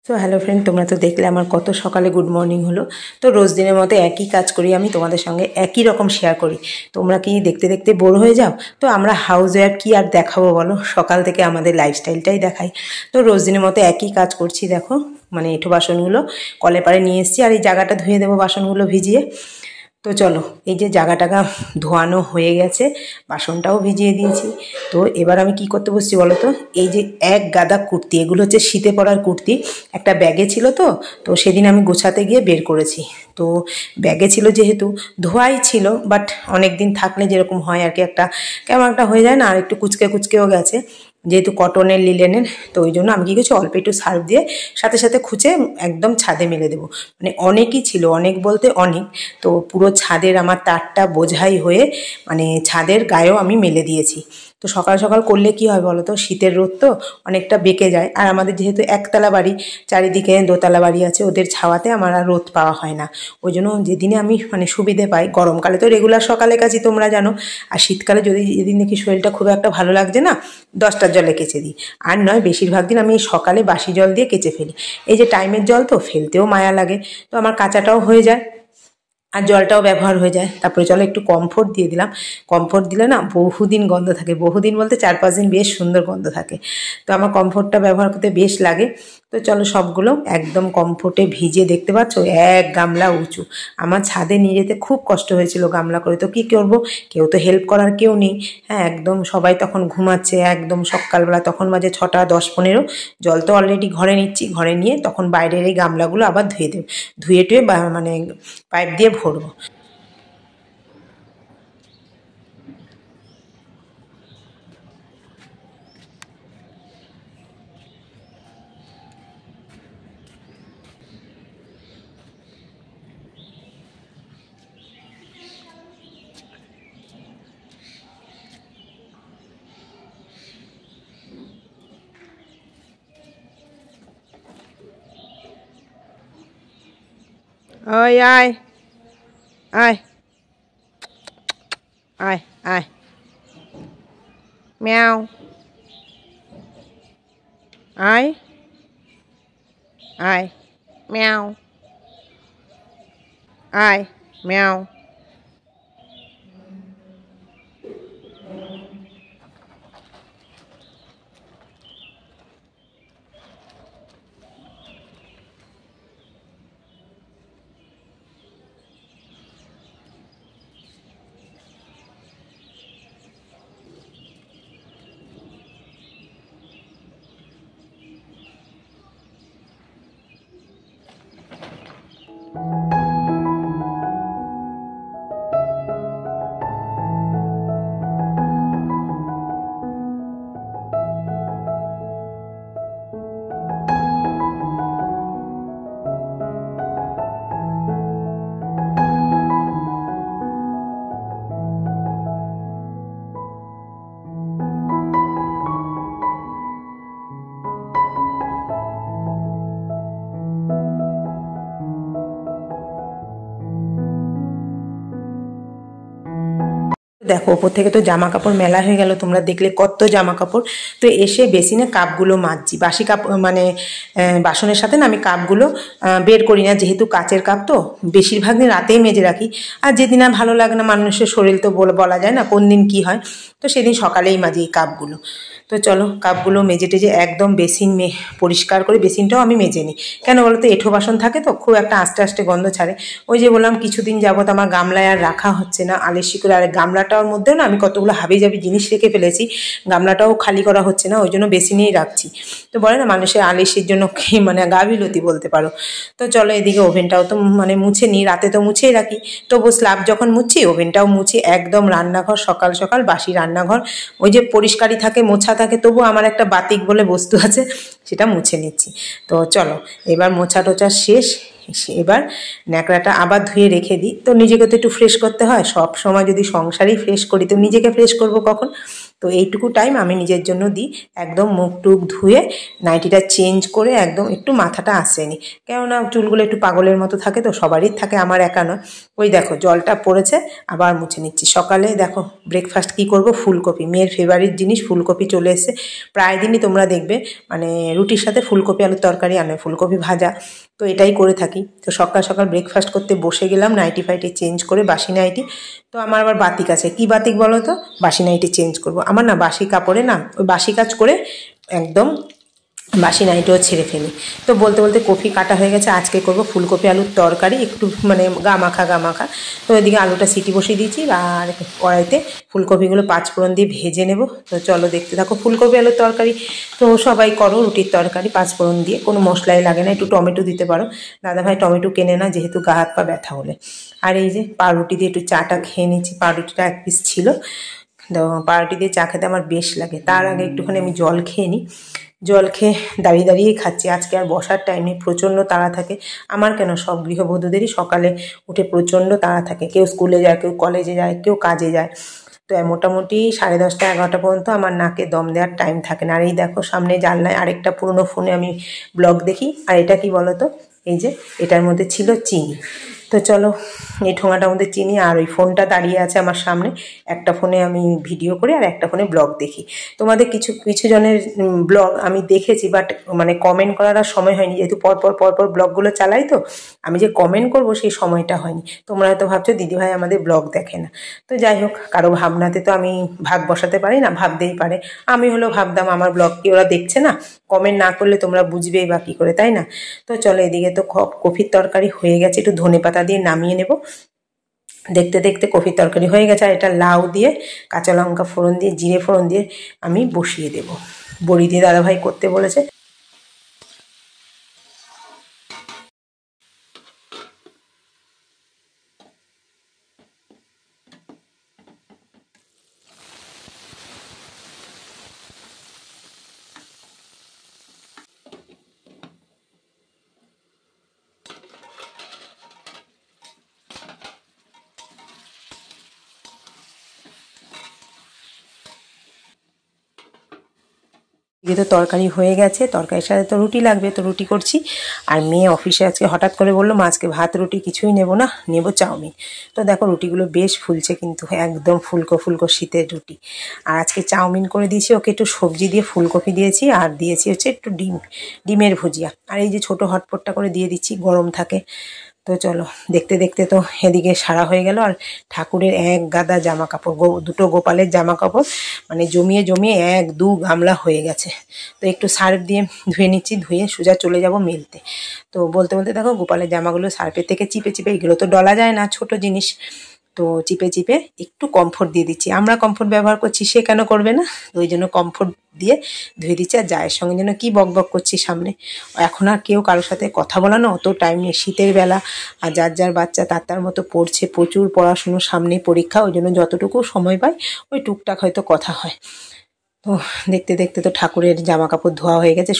তো hello friend, তোমরা তো দেখলে আমার কত সকালে গুড মর্নিং হলো। তো রোজ দিনের মতো একই কাজ করি, আমি তোমাদের সঙ্গে একই রকম শেয়ার করি। তোমরা কি দেখতে দেখতে বোর হয়ে যাও? তো আমরা হাউস ওয়াইফ কি আর দেখাবো বলো, সকাল থেকে আমাদের লাইফস্টাইলটাই দেখাই। তো রোজ দিনের মতো একই কাজ করছি। দেখো মানে এঁঠো বাসনগুলো কলে পাড়ে নিয়ে এসেছি, আর এই জায়গাটা ধুয়ে দেবো বাসনগুলো ভিজিয়ে। তো চলো, এই যে জায়গাটাকা ধোয়ানো হয়ে গেছে, বাসনটাও ভিজিয়ে দিয়েছি। তো এবার আমি কি করতে বসছি বলো তো, এই যে এক গাদা কুর্তি, এগুলো হচ্ছে শীতে পরার কুর্তি, একটা ব্যাগে ছিল। তো তো সেদিন আমি গোছাতে গিয়ে বের করেছি। তো ব্যাগে ছিল যেহেতু, ধোয়াই ছিল, বাট অনেক দিন থাকলে যেরকম হয় আর কি, একটা কেমন একটা হয়ে যায় না, আর একটু কুচকে কুচকেও গেছে, যেহেতু কটনের লিলেনের। তো ওই জন্য আমি কী করছি, অল্প একটু সার্ফ দিয়ে সাথে সাথে খুঁচে একদম ছাদে মেলে দেবো। মানে অনেকই ছিল, অনেক বলতে অনেক। তো পুরো ছাদের আমার তারটা বোঝাই হয়ে মানে ছাদের গায়েও আমি মেলে দিয়েছি। তো সকাল সকাল করলে কি হয় বলো তো, শীতের রোদ তো অনেকটা বেঁকে যায়, আর আমাদের যেহেতু একতলা বাড়ি, চারিদিকে দোতলা বাড়ি আছে, ওদের ছাওয়াতে আমার আর রোদ পাওয়া হয় না। ওই জন্য যেদিনে আমি মানে সুবিধে পাই, গরমকালে তো রেগুলার সকালে কাজই তোমরা জানো, আর শীতকালে যদি যেদিন দেখি শরীরটা খুব একটা ভালো লাগছে না, 10টার জলে কেচে দিই। আর নয়, বেশিরভাগ দিন আমি সকালে বাসি জল দিয়ে কেচে ফেলি। এই যে টাইমের জল তো ফেলতেও মায়া লাগে, তো আমার কাচাটাও হয়ে যায় আর জলটাও ব্যবহার হয়ে যায়। তারপরে চলো একটু কমফোর্ট দিয়ে দিলাম। কমফোর্ট দিলে না বহুদিন গন্ধ থাকে, বহুদিন বলতে 4-5 দিন বেশ সুন্দর গন্ধ থাকে। তো আমার কমফোর্টটা ব্যবহার করতে বেশ লাগে। তো চলো সবগুলো একদম কমফোর্টে ভিজে, দেখতে পাচ্ছ এক গামলা উঁচু। আমার ছাদে নিয়ে যেতে খুব কষ্ট হয়েছিল গামলা করে। তো কী করবো, কেউ তো হেল্প করার কেউ নেই। হ্যাঁ, একদম সবাই তখন ঘুমাচ্ছে, একদম সকালবেলা, তখন বাজে 6টা 10-15। জল তো অলরেডি ঘরে নিচ্ছি, ঘরে নিয়ে তখন বাইরের এই গামলাগুলো আবার ধুয়ে দেব, ধুয়ে টুয়ে মানে পাইপ দিয়ে ভরবো। Ơi ai ai ai ai mèo ai ai mèo ai mèo। দেখো ওপর থেকে তো জামা কাপড় মেলা হয়ে গেল, তোমরা দেখলে কত জামা কাপড়। তো এসে বেসিনে কাপগুলো মাজছি, বাসি কাপ মানে বাসনের সাথে না আমি কাপগুলো বের করি না, যেহেতু কাচের কাপ তো বেশিরভাগ দিন রাতেই মেজে রাখি। আর যেদিন আর ভালো লাগে না, মানুষের শরীর তো বলা যায় না কোন দিন কী হয়, তো সেদিন সকালেই মাজি এই কাপগুলো। তো চলো কাপগুলো মেজে টেজে একদম বেসিন পরিষ্কার করে, বেসিনটাও আমি মেজে নিই। কেন বলো তো, এঁঠো বাসন থাকে তো খুব একটা আস্তে আস্তে গন্ধ ছাড়ে। ওই যে বললাম কিছুদিন যাবত আমার গামলায় আর রাখা হচ্ছে না, আলিশি করে। আর গামলাটার মধ্যেও না আমি কতগুলো হাবিজাবি জিনিস রেখে ফেলেছি, গামলাটাও খালি করা হচ্ছে না, ওই জন্য বেসিনেই রাখছি। তো বলে না মানুষের আলিশির জন্য কি মানে গাফিলতি বলতে পারো। তো চলো এদিকে ওভেনটাও তো মানে মুছে নিই, রাতে তো মুছেই রাখি, তবু স্ল্যাব যখন মুছছি ওভেনটাও মুছি। একদম রান্নাঘর সকাল সকাল, বাসি রান্নাঘর ওই যে পরিষ্কারই থাকে, মোছা থাকে, তবু আমার একটা বাতিক বলে বস্তু আছে, সেটা মুছে নিচ্ছি। তো চলো এবার মোছা টোছা শেষ, এবার ন্যাকড়াটা আবার ধুয়ে রেখে দিই। তো নিজেকে তো একটু ফ্রেশ করতে হয়, সব সময় যদি সংসারেই ফ্রেশ করি তো নিজেকে ফ্রেশ করব কখন। তো এইটুকু টাইম আমি নিজের জন্য দিই, একদম মুখ টুক ধুয়ে নাইটিটা চেঞ্জ করে একদম একটু মাথাটা আসেনি, কেননা চুলগুলো একটু পাগলের মতো থাকে, তো সবারই থাকে, আমার একা নয়। ওই দেখো জলটা পড়েছে, আবার মুছে নিচ্ছি। সকালে দেখো ব্রেকফাস্ট কি করব, ফুলকপি, মেয়ের ফেভারিট জিনিস ফুলকপি চলে এসছে। প্রায় দিনই তোমরা দেখবে মানে রুটির সাথে ফুলকপি আলুর তরকারি আনে, ফুলকপি ভাজা, তো এটাই করে থাকি। তো সকাল সকাল ব্রেকফাস্ট করতে বসে গেলাম, নাইটি ফাইটি চেঞ্জ করে, বাসি নাইটি। তো আমার আবার বাতিক আছে, কি বাতিক বলো তো, বাসি নাইটি চেঞ্জ করব। আমার না বাসি কাপড়ে না ওই বাসি কাজ করে একদম বাসি নাইটিও ছেড়ে ফেলি। তো বলতে বলতে কপি কাটা হয়ে গেছে, আজকে করব ফুলকপি আলুর তরকারি, একটু মানে গা মাখা। তো এদিকে আলুটা সিটি বসিয়ে দিয়েছি, আর কড়াইতে ফুলকপিগুলো পাঁচফোড়ন দিয়ে ভেজে নেব। তো চলো দেখতে থাকো। ফুলকপি আলুর তরকারি তো সবাই করো, রুটির তরকারি পাঁচফোড়ন দিয়ে, কোনো মশলাই লাগে না, একটু টমেটো দিতে পারো। দাদাভাই টমেটো কেনে না, যেহেতু গা হাত পা ব্যথা হলে। আর এই যে পাউরুটি দিয়ে একটু চাটা খেয়ে নিচ্ছি, পাউরুটিটা এক পিস ছিল, পাউরুটি দিয়ে চা খেতে আমার বেশ লাগে। তার আগে একটুখানি আমি জল খেয়ে নিই, জল খেয়ে দাঁড়িয়েই খাচ্ছি। আজকে আর বসার টাইম নেই, প্রচণ্ড তাড়া থাকে। আমার কেন, সব গৃহবধূদেরই সকালে উঠে প্রচণ্ড তাড়া থাকে, কেউ স্কুলে যায়, কেউ কলেজে যায়, কেউ কাজে যায়। তো মোটামুটি 10:30 11টা পর্যন্ত আমার নাকে দম দেওয়ার টাইম থাকে না। আর এই দেখো সামনে জানলায় আরেকটা পুরনো ফোনে আমি ব্লগ দেখি। আর এটা কি বলো তো, এই যে এটার মধ্যে ছিল চিনি। তো চলো, এই ঠোঙাটার মধ্যে চিনি, আর ওই ফোনটা দাঁড়িয়ে আছে আমার সামনে, একটা ফোনে আমি ভিডিও করি আর একটা ফোনে ব্লগ দেখি। তোমাদের কিছু জনের ব্লগ আমি দেখেছি, বাট মানে কমেন্ট করার আর সময় হয়নি, যেহেতু পরপর ব্লগগুলো চালাই, তো আমি যে কমেন্ট করব সেই সময়টা হয়নি। তোমরা হয়তো ভাবছো দিদিভাই আমাদের ব্লগ দেখে না। তো যাই হোক, কারো ভাবনাতে তো আমি ভাগ বসাতে পারি না, ভাবতেই পারে। আমি হলো ভাবতাম আমার ব্লগ কি ওরা দেখছে না, কমেন্ট না করলে তোমরা বুঝবেই বা কী করে, তাই না? তো চলো, এদিকে তো কফির তরকারি হয়ে গেছে, একটু ধনেপাতা দিয়ে নামিয়ে নেব। দেখতে দেখতে কফির তরকারি হয়ে গেছে। আর এটা লাউ দিয়ে কাঁচা লঙ্কা ফোড়ন দিয়ে জিরে ফোড়ন দিয়ে আমি বসিয়ে দেব। বড়ি দিয়ে দাদাভাই করতে বলেছে। যেহেতু তরকারি হয়ে গেছে, তরকারির সাথে তো রুটি লাগবে, তো রুটি করছি। আর মেয়ে অফিসে আজকে হঠাৎ করে বললো মা আজকে ভাত রুটি কিছুই নেব না, নেব চাউমিন। তো দেখো রুটিগুলো বেশ ফুলছে, কিন্তু একদম ফুলকো শীতের রুটি। আর আজকে চাউমিন করে দিয়েছি ওকে, একটু সবজি দিয়ে ফুলকপি দিয়েছি, আর দিয়েছি হচ্ছে একটু ডিমের ভুজিয়া। আর এই যে ছোটো হটপটটা করে দিয়ে দিচ্ছি, গরম থাকে। তো চলো, দেখতে দেখতে তো এদিকে সারা হয়ে গেল। আর ঠাকুরের এক গাদা জামা কাপড়, দুটো গোপালের জামা কাপড় মানে জমিয়ে 1-2 গামলা হয়ে গেছে। তো একটু সার্ফ দিয়ে ধুয়ে নিচ্ছি, ধুয়ে সোজা চলে যাব মেলতে। তো বলতে বলতে দেখো গোপালের জামাগুলো সার্ফের থেকে চিপে এগুলো তো ডলা যায় না, ছোট জিনিস, তো চিপে একটু কমফোর্ট দিয়ে দিচ্ছি। আমরা কমফোর্ট ব্যবহার করছি, সে কেন করবে না? ওই জন্য কমফোর্ট দিয়ে ধুয়ে দিচ্ছি। আর জায়ের সঙ্গে যেন কি বক করছি সামনে। এখন আর কেউ কারোর সাথে কথা বলা না অত টাইম নেই, শীতের বেলা, আর যার বাচ্চা তার মতো পড়ছে, প্রচুর পড়াশুনো, সামনে পরীক্ষা, ওই জন্য যতটুকু সময় পাই ওই টুকটাক হয়তো কথা হয়। তো দেখতে দেখতে তো ঠাকুরের জামা কাপড় ধোয়া হয়ে গেছে।